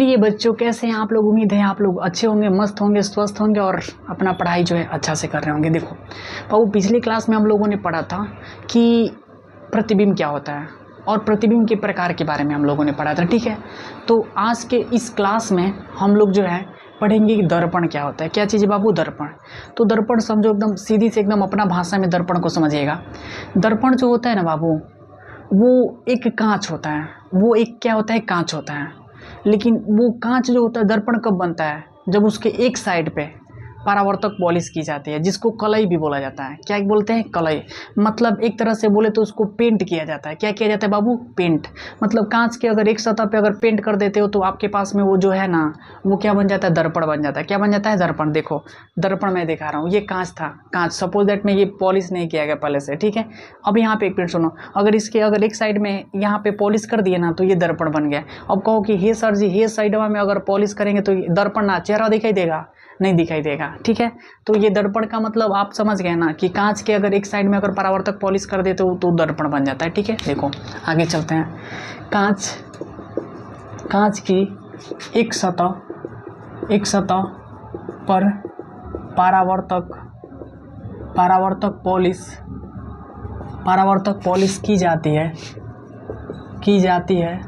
प्रिय बच्चों, कैसे हैं आप लोग? उम्मीद है आप लोग अच्छे होंगे, मस्त होंगे, स्वस्थ होंगे और अपना पढ़ाई जो है अच्छा से कर रहे होंगे। देखो बाबू, पिछली क्लास में हम लोगों ने पढ़ा था कि प्रतिबिंब क्या होता है और प्रतिबिंब के प्रकार के बारे में हम लोगों ने पढ़ा था, ठीक है। तो आज के इस क्लास में हम लोग जो है पढ़ेंगे कि दर्पण क्या होता है। क्या चीज़ है बाबू? दर्पण। तो दर्पण समझो, एकदम सीधी से एकदम अपना भाषा में दर्पण को समझिएगा। दर्पण जो होता है ना बाबू, वो एक कांच होता है। वो एक क्या होता है? कांच होता है। लेकिन वो कांच जो होता है, दर्पण कब बनता है? जब उसके एक साइड पे परावर्तक पॉलिश की जाती है, जिसको कलई भी बोला जाता है। क्या बोलते हैं? कलई। मतलब एक तरह से बोले तो उसको पेंट किया जाता है। क्या किया जाता है बाबू? पेंट। मतलब कांच के अगर एक सतह पे अगर पेंट कर देते हो तो आपके पास में वो जो है ना, वो क्या बन जाता है? दर्पण बन जाता है। क्या बन जाता है? दर्पण। देखो दर्पण मैं दिखा रहा हूँ, ये कांच था। कांच सपोज दैट में ये पॉलिश नहीं किया गया पहले से, ठीक है। अब यहाँ पे एक मिनट सुनो, अगर इसके अगर एक साइड में यहाँ पे पॉलिश कर दिए ना तो ये दर्पण बन गया। अब कहो कि हे सर जी, हे साइड में अगर पॉलिश करेंगे तो दर्पण ना चेहरा दिखाई देगा? नहीं दिखाई देगा, ठीक है। तो ये दर्पण का मतलब आप समझ गए ना कि कांच के अगर एक साइड में अगर परावर्तक पॉलिश कर देते हो तो दर्पण बन जाता है, ठीक है। देखो आगे चलते हैं। कांच की एक सतह पर परावर्तक पॉलिश की जाती है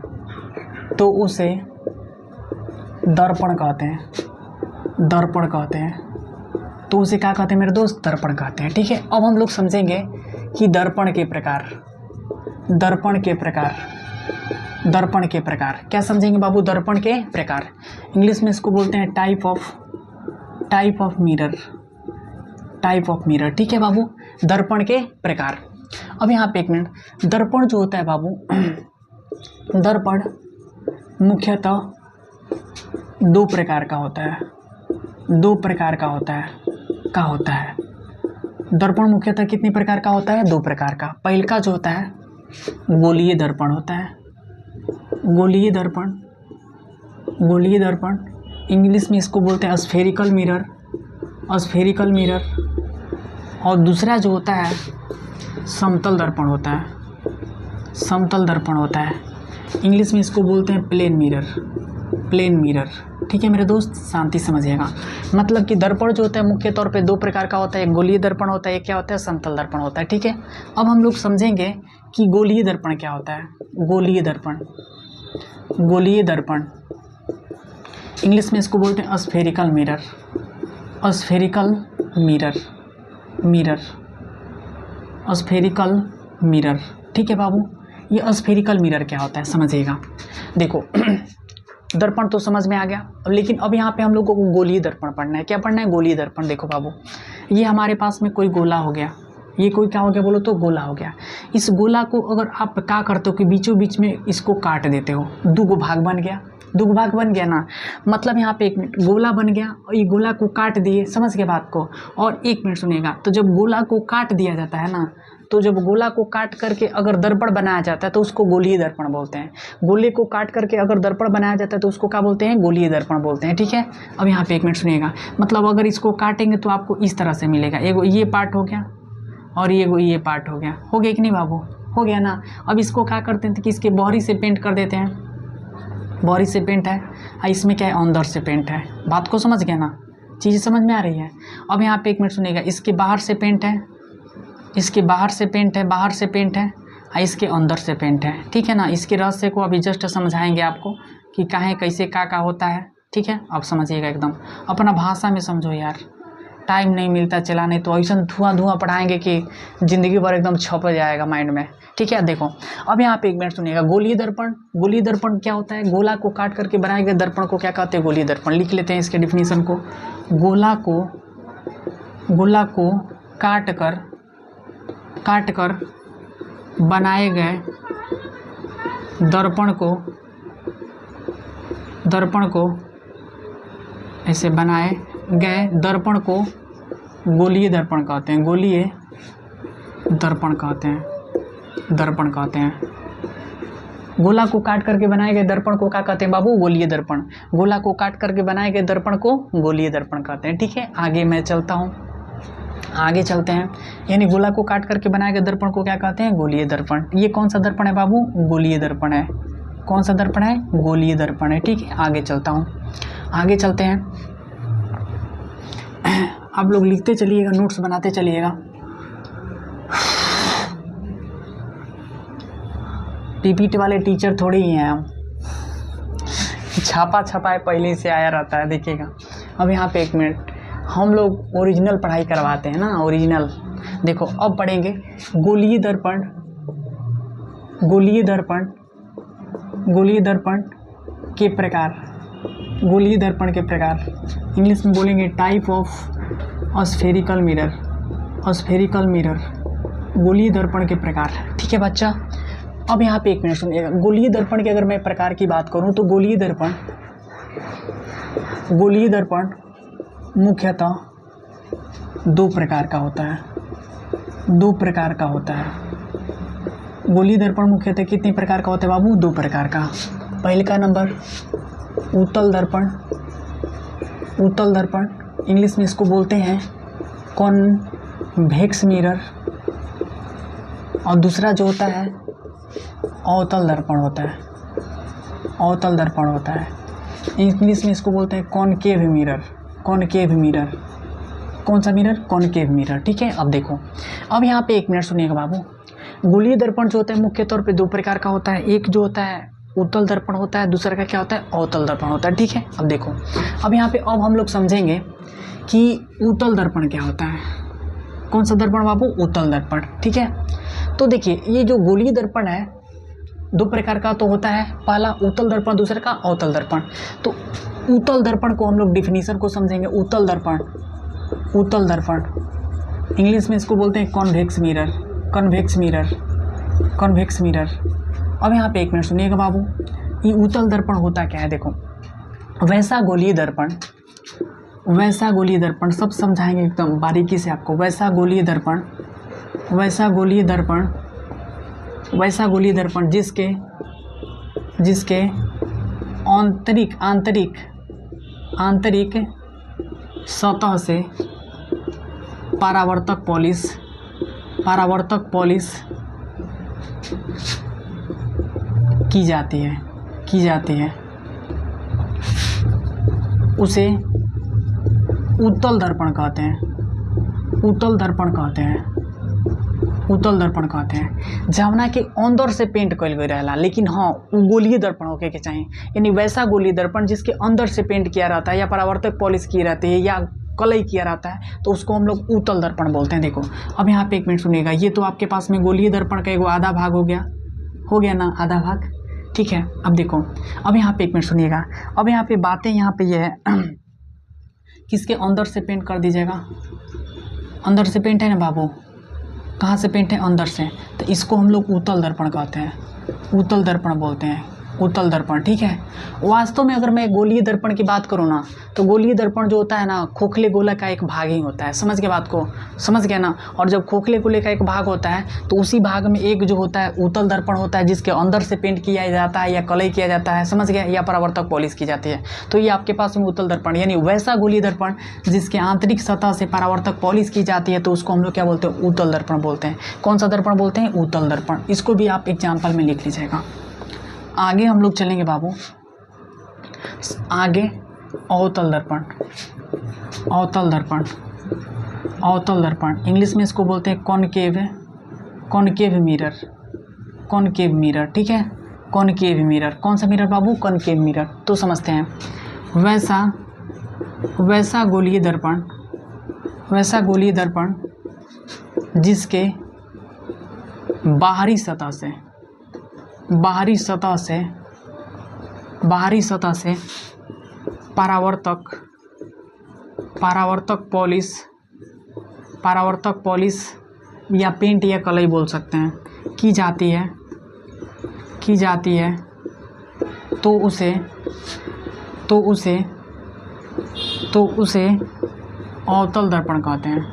तो उसे दर्पण कहते हैं। तो उसे क्या कहते हैं मेरे दोस्त? दर्पण कहते हैं, ठीक है। अब हम लोग समझेंगे कि दर्पण के प्रकार क्या समझेंगे बाबू? दर्पण के प्रकार। इंग्लिश में इसको बोलते हैं टाइप ऑफ मिरर, ठीक है बाबू। दर्पण के प्रकार। अब यहाँ पे एक मिनट, दर्पण जो होता है बाबू, दर्पण मुख्यतः दो प्रकार का होता है। दर्पण मुख्यतः कितने प्रकार का होता है? दो प्रकार का। पहले का जो होता है गोलीय दर्पण होता है। गोलीय दर्पण इंग्लिश में इसको बोलते हैं स्फेरिकल मिरर। और दूसरा जो होता है समतल दर्पण होता है। इंग्लिश में इसको बोलते हैं प्लेन मिरर, ठीक है मेरे दोस्त, शांति समझिएगा। मतलब कि दर्पण जो होता है मुख्य तौर पे दो प्रकार का होता है। एक गोलीय दर्पण होता है, एक क्या होता है? समतल दर्पण होता है, ठीक है। अब हम लोग समझेंगे कि गोलीय दर्पण क्या होता है। गोलीय दर्पण इंग्लिश में इसको बोलते हैं स्फेरिकल मिरर, ठीक है बाबू। ये स्फेरिकल मिरर क्या होता है समझिएगा। देखो दर्पण तो समझ में आ गया, लेकिन अब यहाँ पे हम लोगों को गोलीय दर्पण पढ़ना है। क्या पढ़ना है? गोलीय दर्पण। देखो बाबू, ये हमारे पास में कोई गोला हो गया, ये कोई क्या हो गया बोलो तो? गोला हो गया। इस गोला को अगर आप क्या करते हो कि बीचों बीच में इसको काट देते हो, दो भाग बन गया ना। मतलब यहाँ पे एक मिनट, गोला बन गया और ये गोला को काट दिए, समझ गए बात को। और एक मिनट सुनिएगा, तो जब गोला को काट दिया जाता है ना, तो जब गोला को काट करके अगर दर्पण बनाया जाता है तो उसको गोलीय दर्पण बोलते हैं। गोले को काट करके अगर दर्पण बनाया जाता है तो उसको क्या बोलते हैं? गोलीय दर्पण बोलते हैं, ठीक है। अब यहाँ पे एक मिनट सुनिएगा, मतलब अगर इसको काटेंगे तो आपको इस तरह से मिलेगा। एगो ये पार्ट हो गया और ये पार्ट हो गया कि नहीं बाबू? हो गया ना। अब इसको क्या करते हैं कि इसके बाहरी से पेंट कर देते हैं। बाहरी से पेंट है, इसमें क्या है? अंदर से पेंट है। बात को समझ गया ना? चीज़ समझ में आ रही है? अब यहाँ पे एक मिनट सुनिएगा, इसके बाहर से पेंट है, बाहर से पेंट है, इसके अंदर से पेंट है, ठीक है ना। इसके रहस्य को अभी जस्ट समझाएंगे आपको कि काहे कैसे का होता है, ठीक है। अब समझिएगा, एकदम अपना भाषा में समझो यार, टाइम नहीं मिलता चला, नहीं तो ऐसा धुआं पढ़ाएंगे कि ज़िंदगी भर एकदम छप जाएगा माइंड में, ठीक है। देखो अब यहाँ पे एक मिनट सुनिएगा, गोलीय दर्पण क्या होता है? गोला को काट करके बनाए गए दर्पण को क्या कहते हैं? गोलीय दर्पण। लिख लेते हैं इसके डिफिनीशन को। गोला को काट कर बनाए गए दर्पण को ऐसे बनाए गए दर्पण को गोलीय दर्पण कहते हैं। गोला को काट करके बनाए गए दर्पण को क्या कहते हैं बाबू? गोलीय दर्पण। गोला को काट करके बनाए गए दर्पण को गोलीय दर्पण कहते हैं, ठीक है। आगे मैं चलता हूँ, आगे चलते हैं। यानी गोला को काट करके बनाए गए दर्पण को क्या कहते हैं? गोलीय दर्पण। ये कौन सा दर्पण है बाबू? गोलीय दर्पण है। कौन सा दर्पण है? गोलीय दर्पण है। ठीक है, आगे चलता हूँ, आगे चलते हैं। आप लोग लिखते चलिएगा, नोट्स बनाते चलिएगा। पीपीटी वाले टीचर थोड़े ही हैं हम, छापा छपाए पहले से आया रहता है, देखिएगा। अब यहाँ पे एक मिनट, हम लोग ओरिजिनल पढ़ाई करवाते हैं ना, ओरिजिनल। देखो अब पढ़ेंगे गोलीय दर्पण, गोलीय दर्पण, गोलीय दर्पण के प्रकार, गोलीय दर्पण के प्रकार। इंग्लिश में बोलेंगे type of spherical mirror, spherical mirror, गोलीय दर्पण के प्रकार। ठीक है बच्चा, अब यहाँ पे एक मिनट सुनिएगा। गोलीय दर्पण की अगर मैं प्रकार की बात करूँ तो गोलीय दर्पण, गोलीय दर्पण मुख्यतः दो प्रकार का होता है, दो प्रकार का होता है। गोलीय दर्पण मुख्यतः कितने प्रकार का होता है बाबू? दो प्रकार का। पहले का नंबर उत्तल दर्पण, उत्तल दर्पण, इंग्लिश में इसको बोलते हैं कॉन्वेक्स मिरर। और दूसरा जो होता है अवतल दर्पण होता है, अवतल दर्पण होता है। इंग्लिश में इसको बोलते हैं कॉनकेव मिरर, कॉनकेव मिरर। कौन सा मिरर? Concave mirror. ठीक है, अब देखो, अब यहाँ पे एक मिनट सुनिएगा बाबू। गोलीय दर्पण जो होता है मुख्य तौर पे दो प्रकार का होता है। एक जो होता है उत्तल दर्पण होता है, दूसरा का क्या होता है? अवतल दर्पण होता है। ठीक है, अब देखो, अब यहाँ पे अब हम लोग समझेंगे कि उत्तल दर्पण क्या होता है। कौन सा दर्पण बाबू? उत्तल दर्पण। ठीक है, तो देखिए ये जो गोलीय दर्पण है दो प्रकार का तो होता है, पहला उत्तल दर्पण, दूसरे का अवतल दर्पण। तो उत्तल दर्पण को हम लोग डिफिनीशन को समझेंगे। उत्तल दर्पण, उत्तल दर्पण, इंग्लिश में इसको बोलते हैं convex mirror, convex mirror, convex mirror. अब यहाँ पे एक मिनट सुनिएगा बाबू, ये उत्तल दर्पण होता क्या है? देखो, वैसा गोलीय दर्पण, वैसा गोलीय दर्पण, सब समझाएंगे एकदम बारीकी से आपको। वैसा गोलीय दर्पण, वैसा गोलीय दर्पण, वैसा गोलीय दर्पण जिसके, जिसके आंतरिक, आंतरिक, आंतरिक सतह से परावर्तक पॉलिश, परावर्तक पॉलिश की जाती है, की जाती है, उसे उत्तल दर्पण कहते हैं, उत्तल दर्पण कहते हैं, उत्तल दर्पण कहते हैं। जमुना के अंदर से पेंट कल गई रहेला, लेकिन हाँ वो गोलीय दर्पण होके के चाहिए। यानी वैसा गोलीय दर्पण जिसके अंदर से पेंट किया रहता है या परावर्तक पॉलिश की रहती है या कलई किया रहता है, तो उसको हम लोग उत्तल दर्पण बोलते हैं। देखो अब यहाँ पे एक मिनट सुनिएगा, ये तो आपके पास में गोलीय दर्पण का एगो आधा भाग हो गया ना, आधा भाग। ठीक है, अब देखो, अब यहाँ पे एक मिनट सुनिएगा। अब यहाँ पे बातें यहाँ पे ये है किसके अंदर से पेंट कर दीजिएगा, अंदर से पेंट है ना बाबू, कहाँ से पेंट है? अंदर से। तो इसको हम लोग उत्तल दर्पण कहते हैं, उत्तल दर्पण बोलते हैं, उत्तल दर्पण। ठीक है, वास्तव में अगर मैं गोलीय दर्पण की बात करूँ ना, तो गोलीय दर्पण जो होता है ना, खोखले गोला का एक भाग ही होता है। समझ के बात को, समझ गया ना। और जब खोखले गोले का एक भाग होता है तो उसी भाग में एक जो होता है उत्तल दर्पण होता है, जिसके अंदर से पेंट किया जाता है या कलई किया जाता है, समझ गया, या परावर्तक पॉलिश की जाती है। तो ये आपके पास में उत्तल दर्पण, यानी वैसा गोलीय दर्पण जिसके आंतरिक सतह से परावर्तक पॉलिश की जाती है, तो उसको हम लोग क्या बोलते हैं? उत्तल दर्पण बोलते हैं। कौन सा दर्पण बोलते हैं? उत्तल दर्पण। इसको भी आप एग्जाम्पल में लिख लीजिएगा। आगे हम लोग चलेंगे बाबू, आगे अवतल दर्पण, अवतल दर्पण, अवतल दर्पण, इंग्लिश में इसको बोलते हैं concave, concave mirror, concave mirror. ठीक है, कॉनकेव मिरर। कौन सा मिरर बाबू? Concave mirror. तो समझते हैं, वैसा, वैसा गोलीय दर्पण, वैसा गोलीय दर्पण जिसके बाहरी सतह से, बाहरी सतह से, बाहरी सतह से परावर्तक, परावर्तक पॉलिश, परावर्तक पॉलिश या पेंट या कलई बोल सकते हैं, की जाती है, की जाती है, तो उसे, तो उसे, तो उसे अवतल दर्पण कहते हैं,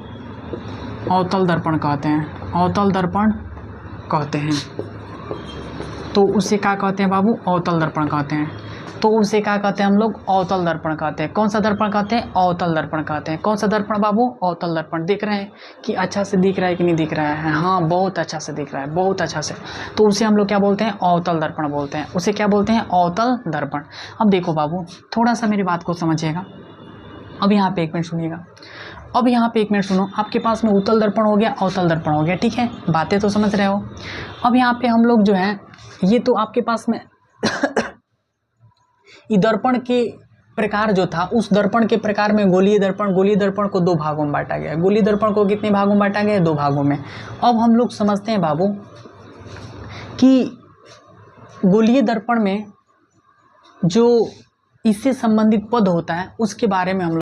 अवतल दर्पण कहते हैं, अवतल दर्पण कहते हैं। तो उसे क्या कहते हैं बाबू? अवतल दर्पण कहते हैं। तो उसे क्या कहते हैं हम लोग, अवतल दर्पण कहते हैं। कौन सा दर्पण कहते हैं, अवतल दर्पण कहते हैं। कौन सा दर्पण बाबू, अवतल दर्पण। देख रहे हैं कि अच्छा से दिख रहा है कि नहीं दिख रहा है, हाँ बहुत अच्छा से दिख रहा है, बहुत अच्छा से, तो उसे हम लोग क्या बोलते हैं, अवतल दर्पण बोलते हैं। उसे क्या बोलते हैं, अवतल दर्पण। अब देखो बाबू थोड़ा सा मेरी बात को समझिएगा, अब यहाँ पे एक मिनट सुनिएगा, अब यहाँ पे एक मिनट सुनो, आपके पास में उत्तल दर्पण हो गया, अवतल दर्पण हो गया, ठीक है, बातें तो समझ रहे हो। अब यहाँ पे हम लोग जो है, ये तो आपके पास में ये दर्पण के प्रकार जो था, उस दर्पण के प्रकार में गोलीय दर्पण को दो भागों में बांटा गया। गोलीय दर्पण को कितने भागों में बांटा गया, दो भागों में। अब हम लोग समझते हैं बाबू कि गोलीय दर्पण में जो इससे संबंधित पद होता है उसके बारे में हम लोग